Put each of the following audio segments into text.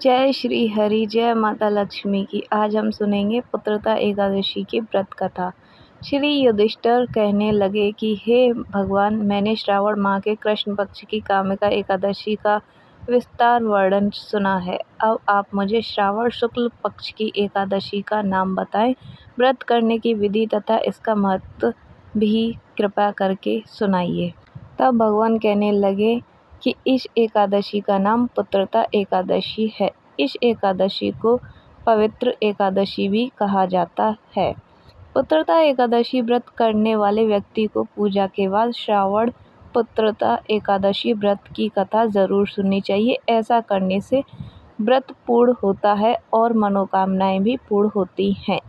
जय श्री हरि, जय माता लक्ष्मी की। आज हम सुनेंगे पुत्रदा एकादशी की व्रत कथा। श्री युधिष्ठिर कहने लगे कि हे भगवान, मैंने श्रावण माह के कृष्ण पक्ष की कामिका एकादशी का विस्तार वर्णन सुना है। अब आप मुझे श्रावण शुक्ल पक्ष की एकादशी का नाम बताएं, व्रत करने की विधि तथा इसका महत्व भी कृपा करके सुनाइए। तब भगवान कहने लगे कि इस एकादशी का नाम पुत्रदा एकादशी है। इस एकादशी को पवित्र एकादशी भी कहा जाता है। पुत्रदा एकादशी व्रत करने वाले व्यक्ति को पूजा के बाद श्रावण पुत्रदा एकादशी व्रत की कथा जरूर सुननी चाहिए। ऐसा करने से व्रत पूर्ण होता है और मनोकामनाएं भी पूर्ण होती हैं।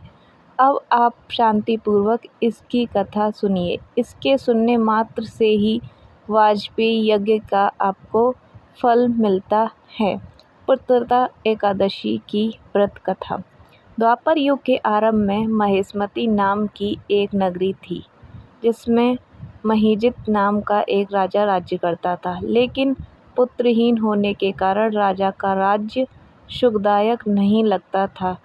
अब आप शांतिपूर्वक इसकी कथा सुनिए। इसके सुनने मात्र से ही वाजपेयी यज्ञ का आपको फल मिलता है। पुत्रदा एकादशी की व्रत कथा। द्वापर युग के आरंभ में महिष्मती नाम की एक नगरी थी, जिसमें महिजित नाम का एक राजा राज्य करता था। लेकिन पुत्रहीन होने के कारण राजा का राज्य सुखदायक नहीं लगता था।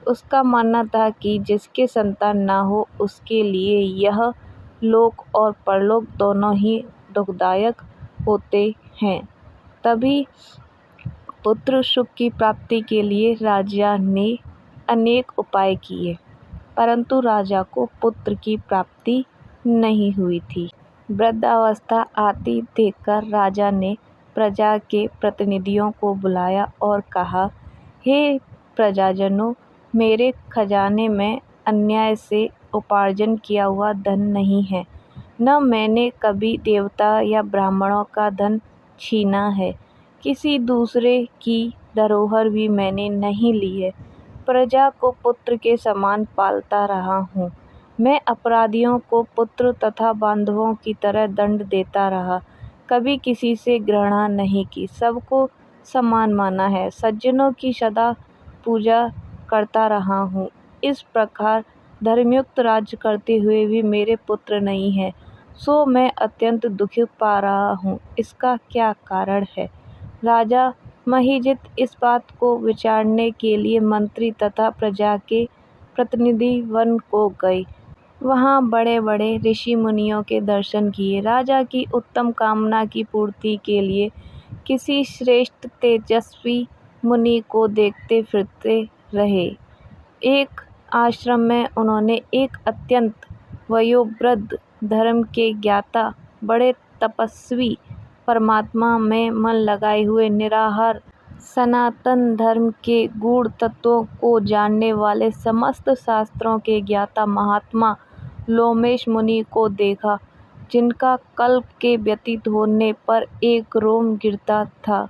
उसका मानना था कि जिसके संतान न हो, उसके लिए यह लोक और परलोक दोनों ही दुखदायक होते हैं। तभी पुत्र सुख की प्राप्ति के लिए राजा ने अनेक उपाय किए, परंतु राजा को पुत्र की प्राप्ति नहीं हुई थी। वृद्धावस्था आती देखकर राजा ने प्रजा के प्रतिनिधियों को बुलाया और कहा, हे प्रजाजनों, मेरे खजाने में अन्याय से उपार्जन किया हुआ धन नहीं है। न मैंने कभी देवता या ब्राह्मणों का धन छीना है। किसी दूसरे की धरोहर भी मैंने नहीं ली है। प्रजा को पुत्र के समान पालता रहा हूँ। मैं अपराधियों को पुत्र तथा बांधवों की तरह दंड देता रहा। कभी किसी से घृणा नहीं की, सबको समान माना है। सज्जनों की सदा पूजा करता रहा हूँ। इस प्रकार धर्मयुक्त राज्य करते हुए भी मेरे पुत्र नहीं है, सो मैं अत्यंत दुखी पा रहा हूँ। इसका क्या कारण है? राजा महिजित इस बात को विचारने के लिए मंत्री तथा प्रजा के प्रतिनिधि वन को गए। वहाँ बड़े बड़े ऋषि मुनियों के दर्शन किए। राजा की उत्तम कामना की पूर्ति के लिए किसी श्रेष्ठ तेजस्वी मुनि को देखते फिरते रहे। एक आश्रम में उन्होंने एक अत्यंत वयोवृद्ध, धर्म के ज्ञाता, बड़े तपस्वी, परमात्मा में मन लगाए हुए, निराहार, सनातन धर्म के गूढ़ तत्वों को जानने वाले, समस्त शास्त्रों के ज्ञाता महात्मा लोमेश मुनि को देखा, जिनका कल्प के व्यतीत होने पर एक रोम गिरता था।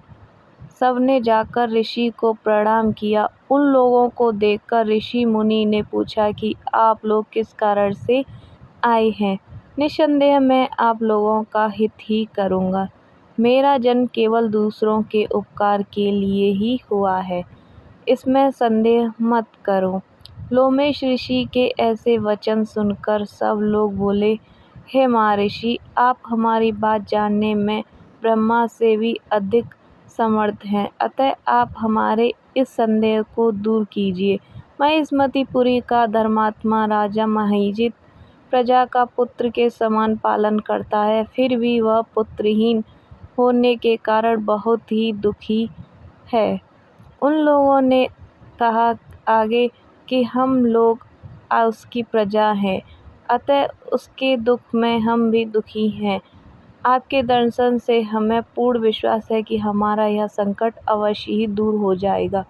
सबने जाकर ऋषि को प्रणाम किया। उन लोगों को देखकर ऋषि मुनि ने पूछा कि आप लोग किस कारण से आए हैं? निस्संदेह मैं आप लोगों का हित ही करूँगा। मेरा जन्म केवल दूसरों के उपकार के लिए ही हुआ है, इसमें संदेह मत करो। लोमेश ऋषि के ऐसे वचन सुनकर सब लोग बोले, हे महर्षि, आप हमारी बात जानने में ब्रह्मा से भी अधिक समर्थ हैं, अतः आप हमारे इस संदेह को दूर कीजिए। महिष्मतीपुरी का धर्मात्मा राजा महिजित प्रजा का पुत्र के समान पालन करता है, फिर भी वह पुत्रहीन होने के कारण बहुत ही दुखी है। उन लोगों ने कहा आगे कि हम लोग उसकी प्रजा हैं, अतः उसके दुख में हम भी दुखी हैं। आपके दर्शन से हमें पूर्ण विश्वास है कि हमारा यह संकट अवश्य ही दूर हो जाएगा,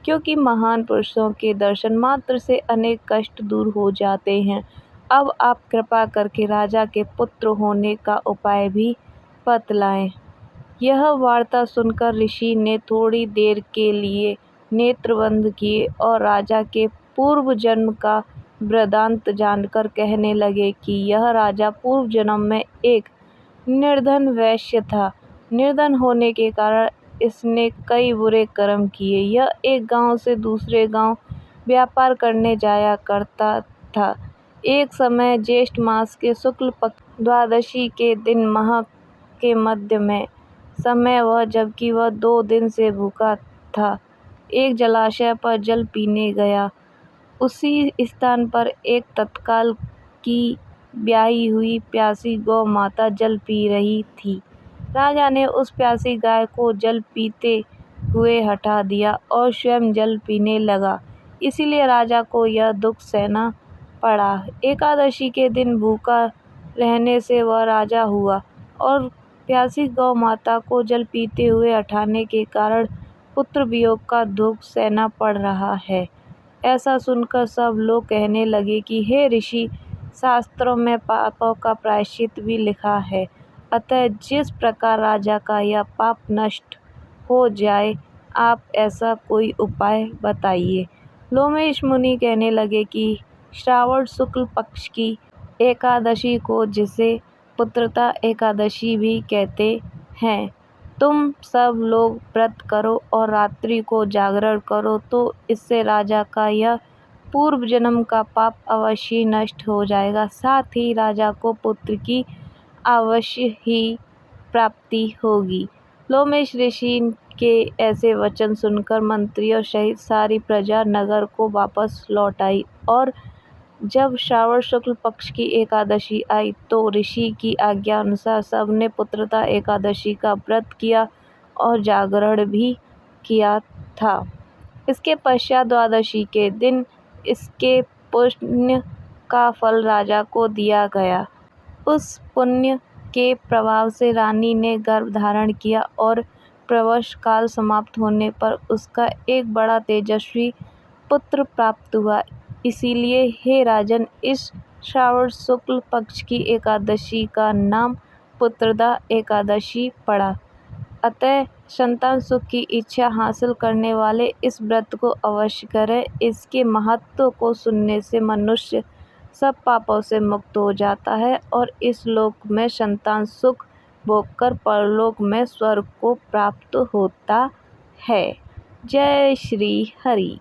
क्योंकि महान पुरुषों के दर्शन मात्र से अनेक कष्ट दूर हो जाते हैं। अब आप कृपा करके राजा के पुत्र होने का उपाय भी बतलाएं। यह वार्ता सुनकर ऋषि ने थोड़ी देर के लिए नेत्र बंद किए और राजा के पूर्व जन्म का वृतांत जानकर कहने लगे कि यह राजा पूर्व जन्म में एक निर्धन वैश्य था। निर्धन होने के कारण इसने कई बुरे कर्म किए। यह एक गांव से दूसरे गांव व्यापार करने जाया करता था। एक समय ज्येष्ठ मास के शुक्ल पक्ष द्वादशी के दिन माह के मध्य में समय जबकि वह 2 दिन से भूखा था, एक जलाशय पर जल पीने गया। उसी स्थान पर एक तत्काल की ब्याही हुई प्यासी गौ माता जल पी रही थी। राजा ने उस प्यासी गाय को जल पीते हुए हटा दिया और स्वयं जल पीने लगा। इसीलिए राजा को यह दुख सहना पड़ा। एकादशी के दिन भूखा रहने से वह राजा हुआ और प्यासी गौ माता को जल पीते हुए हटाने के कारण पुत्र वियोग का दुख सहना पड़ रहा है। ऐसा सुनकर सब लोग कहने लगे कि हे ऋषि, शास्त्रों में पापों का प्रायश्चित भी लिखा है, अतः जिस प्रकार राजा का यह पाप नष्ट हो जाए, आप ऐसा कोई उपाय बताइए। लोमेश मुनि कहने लगे कि श्रावण शुक्ल पक्ष की एकादशी को, जिसे पुत्रता एकादशी भी कहते हैं, तुम सब लोग व्रत करो और रात्रि को जागरण करो, तो इससे राजा का यह पूर्व जन्म का पाप अवश्य नष्ट हो जाएगा। साथ ही राजा को पुत्र की अवश्य ही प्राप्ति होगी। लोमेश ऋषि के ऐसे वचन सुनकर मंत्रियों सहित सारी प्रजा नगर को वापस लौट आई और जब श्रावण शुक्ल पक्ष की एकादशी आई तो ऋषि की आज्ञा अनुसार सबने पुत्रता एकादशी का व्रत किया और जागरण भी किया था। इसके पश्चात द्वादशी के दिन इसके पुण्य का फल राजा को दिया गया। उस पुण्य के प्रभाव से रानी ने गर्भ धारण किया और प्रसव काल समाप्त होने पर उसका एक बड़ा तेजस्वी पुत्र प्राप्त हुआ। इसीलिए हे राजन, इस श्रावण शुक्ल पक्ष की एकादशी का नाम पुत्रदा एकादशी पड़ा। अतः संतान सुख की इच्छा हासिल करने वाले इस व्रत को अवश्य करें। इसके महत्व को सुनने से मनुष्य सब पापों से मुक्त हो जाता है और इस लोक में संतान सुख भोगकर परलोक में स्वर्ग को प्राप्त होता है। जय श्री हरि।